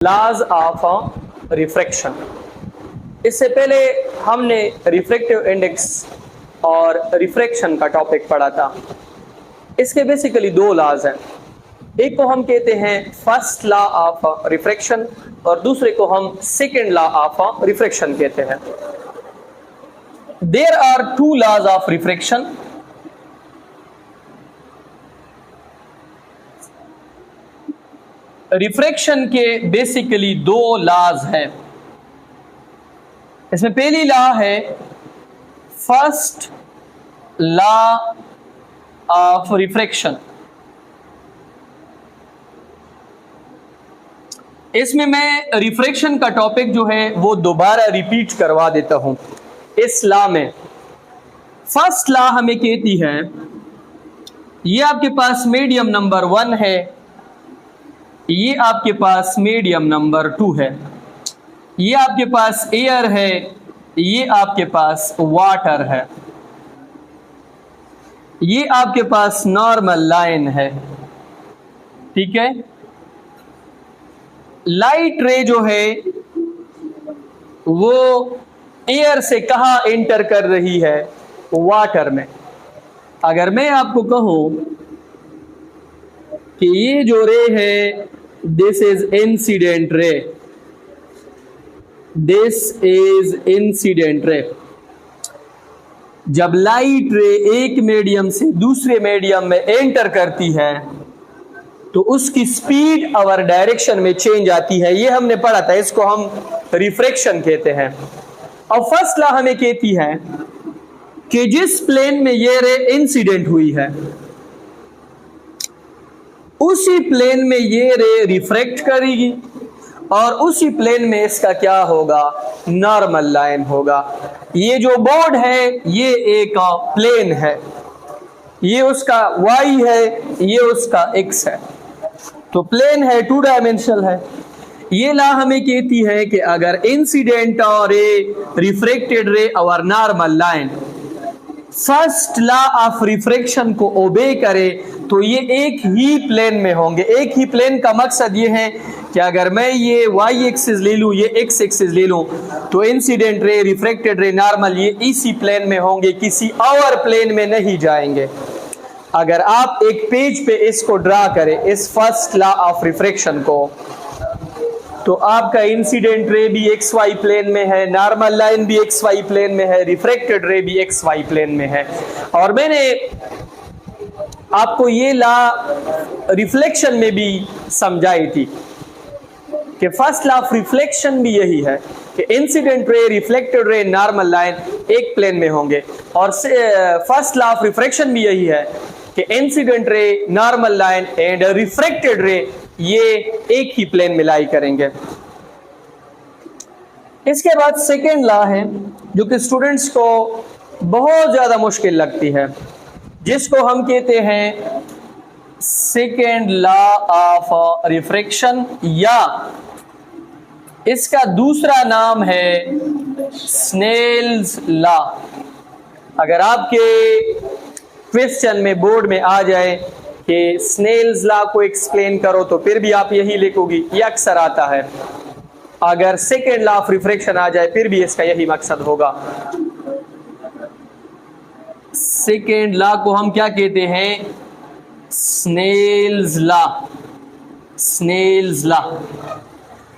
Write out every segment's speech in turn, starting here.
Laws of refraction. इससे पहले हमने रिफ्रैक्टिव इंडेक्स और रिफ्रैक्शन का टॉपिक पढ़ा था। इसके बेसिकली दो लॉज हैं, एक को हम कहते हैं फर्स्ट लॉ ऑफ रिफ्रैक्शन और दूसरे को हम सेकेंड लॉ ऑफ रिफ्रैक्शन कहते हैं। There are two laws of refraction. Refraction के बेसिकली दो लॉज हैं। इसमें पहली लॉ है फर्स्ट लॉ ऑफ रिफ्रैक्शन। इसमें मैं रिफ्रैक्शन का टॉपिक जो है वो दोबारा रिपीट करवा देता हूं। इस लॉ में फर्स्ट लॉ हमें कहती है, ये आपके पास मीडियम नंबर 1 है, ये आपके पास मीडियम नंबर 2 है, ये आपके पास एयर है, ये आपके पास वाटर है, ये आपके पास नॉर्मल लाइन है। ठीक है, लाइट रे जो है वो एयर से कहां एंटर कर रही है? वाटर में। अगर मैं आपको कहूं कि ये जो रे है this is incident ray, this is incident ray. जब लाइट रे एक मीडियम से दूसरे मीडियम में एंटर करती है तो उसकी स्पीड और डायरेक्शन में चेंज आती है। ये हमने पढ़ा था, इसको हम रिफ्रैक्शन कहते हैं। और फर्स्ट लॉ हमें कहती है कि जिस प्लेन में ये रे इंसिडेंट हुई है उसी प्लेन में ये रे रिफ्रैक्ट करेगी और उसी प्लेन में इसका क्या होगा? नॉर्मल लाइन होगा। ये जो बोर्ड है ये एक प्लेन है, ये उसका y है, ये उसका x है, तो प्लेन है, 2 डायमेंशनल है। ये लॉ हमें कहती है कि अगर इंसिडेंट रे, रिफ्रैक्टेड रे और normal line first law of refraction को ओबे करे तो ये एक ही प्लेन में होंगे। एक ही प्लेन का मकसद ये है कि अगर मैं ये y एक्सिस ले लूं, ये x एक्सिस ले लूं, तो इंसिडेंट रे, रिफ्रैक्टेड रे, नॉर्मल ये इसी प्लेन में होंगे, किसी और प्लेन में नहीं जाएंगे। अगर आप एक पेज पे इसको ड्रा करें, इस फर्स्ट लॉ ऑफ रिफ्रैक्शन को, तो आपका इंसिडेंट रे भी XY प्लेन में है, नॉर्मल लाइन भी XY प्लेन में है, रिफ्रैक्टेड रे भी XY प्लेन में है। और मैंने आपको ये लॉ रिफ्लेक्शन में भी समझाई थी कि फर्स्ट लॉ ऑफ रिफ्लेक्शन भी यही है कि incident ray, reflected ray, normal line एक प्लेन में होंगे। और फर्स्ट लॉ ऑफ रिफ्रैक्शन भी यही है कि incident ray, normal line and refracted रे ये एक ही प्लेन में लाई करेंगे। इसके बाद सेकेंड लॉ है जो कि स्टूडेंट्स को बहुत ज्यादा मुश्किल लगती है, जिसको हम कहते हैं सेकेंड लॉ ऑफ रिफ्रैक्शन, या इसका दूसरा नाम है स्नेल्स लॉ। अगर आपके क्वेश्चन में बोर्ड में आ जाए कि स्नेल्स लॉ को एक्सप्लेन करो तो फिर भी आप यही लिखोगी, ये अक्सर आता है। अगर सेकेंड लॉ ऑफ रिफ्रैक्शन आ जाए फिर भी इसका यही मकसद होगा। सेकेंड लॉ को हम क्या कहते हैं? Snell's law. स्नेल्स लॉ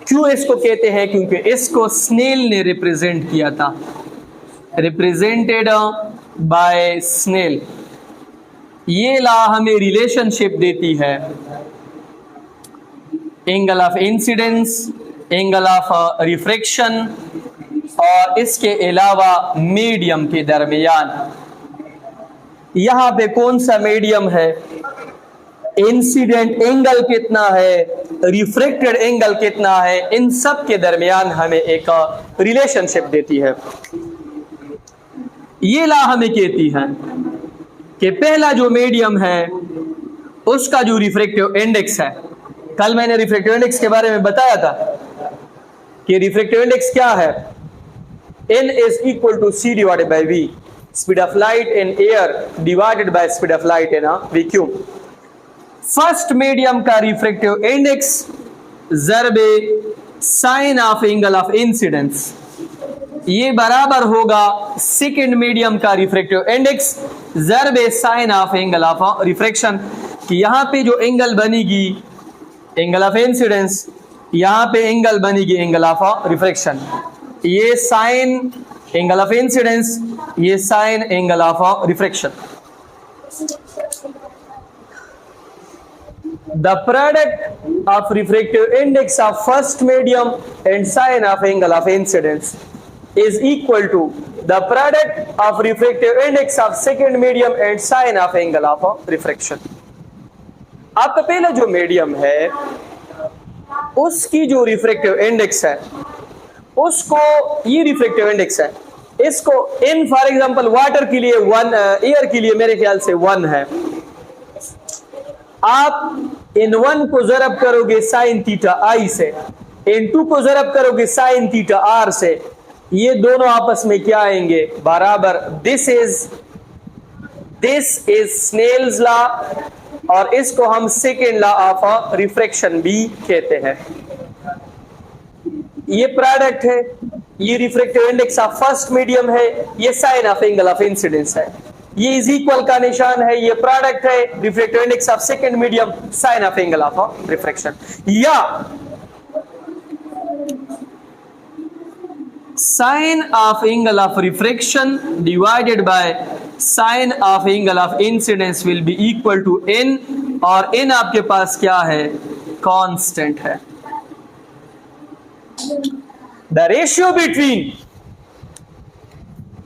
क्यों इसको कहते हैं? क्योंकि इसको स्नेल ने रिप्रेजेंट किया था, रिप्रेजेंटेड बाय स्नेल। ये लॉ हमें रिलेशनशिप देती है angle of incidence, angle of refraction और इसके अलावा मीडियम के दरमियान। यहां पे कौन सा मीडियम है, इंसिडेंट एंगल कितना है, रिफ्रैक्टेड एंगल कितना है, इन सब के दरमियान हमें एक रिलेशनशिप देती है। ये लॉ हमें कहती है कि पहला जो मीडियम है उसका जो रिफ्रैक्टिव इंडेक्स है, कल मैंने रिफ्रैक्टिव इंडेक्स के बारे में बताया था कि रिफ्रैक्टिव इंडेक्स क्या है, n is equal to c divided by v, speed of light in air divided by speed of light in a vacuum। First medium का रिफ्रैक्टिव इंडेक्स ज़रबे sine of angle of incidence, ये बराबर होगा second medium का refractive index ज़रबे sine of angle of refraction. कि यहाँ पे जो एंगल बनेगी एंगल ऑफ इंसिडेंस, यहाँ पे एंगल बनेगी एंगल ऑफ रिफ्रैक्शन। ये साइन एंगल ऑफ इंसिडेंस, ये sign angle of refraction. The product of refractive index of first medium and sine of angle of incidence is equal to the product of refractive index of second medium and sine of angle of refraction। आपका पहला जो medium है उसकी जो refractive index है उसको, ये refractive index है, इसको इन फॉर एग्जांपल वाटर के लिए 1, एयर के लिए मेरे ख्याल से 1 है। आप इन 1 को ज़रब करोगे साइन थीटा आई से, इन 2 को ज़रब करोगे साइन थीटा आर से, ये दोनों आपस में क्या आएंगे? बराबर। दिस इज स्नेल्स लॉ और इसको हम सेकेंड लॉ ऑफ रिफ्रैक्शन भी कहते हैं। ये प्रोडक्ट है, ये refractive index of first medium है, ये sine of angle of incidence है, ये इज इक्वल का निशान है, ये प्रोडक्ट है refractive index of second medium sine of angle of refraction, या sine of angle of refraction divided by sine of angle of incidence will be equal to n, और n आपके पास क्या है? कांस्टेंट है। The ratio between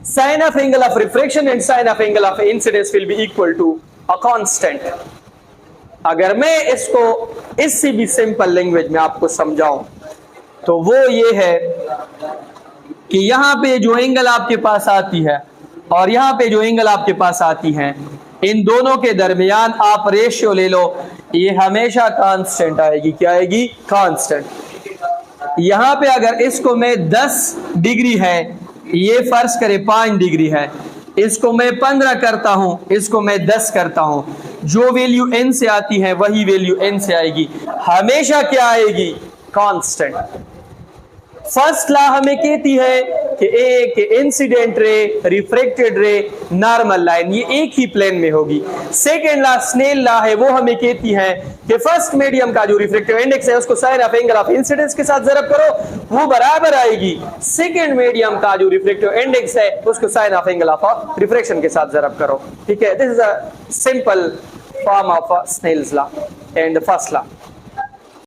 sin of angle of refraction and sin of angle of incidence will be equal to a constant। अगर मैं इसको इससे भी सिंपल लैंग्वेज में आपको समझाऊं तो वो ये है कि यहाँ पे जो एंगल आपके पास आती है और यहाँ पे जो एंगल आपके पास आती है, इन दोनों के दरमियान आप रेशियो ले लो, ये हमेशा कांस्टेंट आएगी। क्या आएगी? कांस्टेंट। यहाँ पे अगर इसको मैं 10 डिग्री है, ये फर्ज करे 5 डिग्री है, इसको मैं 15 करता हूं, इसको मैं 10 करता हूं, जो वैल्यू n से आती है वही वैल्यू n से आएगी, हमेशा क्या आएगी? कांस्टेंट। फर्स्ट लॉ हमें कहती है कि एक इंसिडेंट रे, रिफ्रैक्टेड रे, नॉर्मल लाइन ये एक ही प्लेन में होगी। सेकेंड लॉ स्नेल लॉ है, वो हमें कहती है कि फर्स्ट मीडियम का जो रिफ्रैक्टिव इंडेक्स है उसको sine of angle of incidence के साथ ज़रब करो, वो बराबर आएगी सेकेंड मीडियम का जो रिफ्रैक्टिव इंडेक्स है उसको sine of angle of refraction के साथ ज़रब करो। ठीक है, this is a simple form of Snell's law and first law.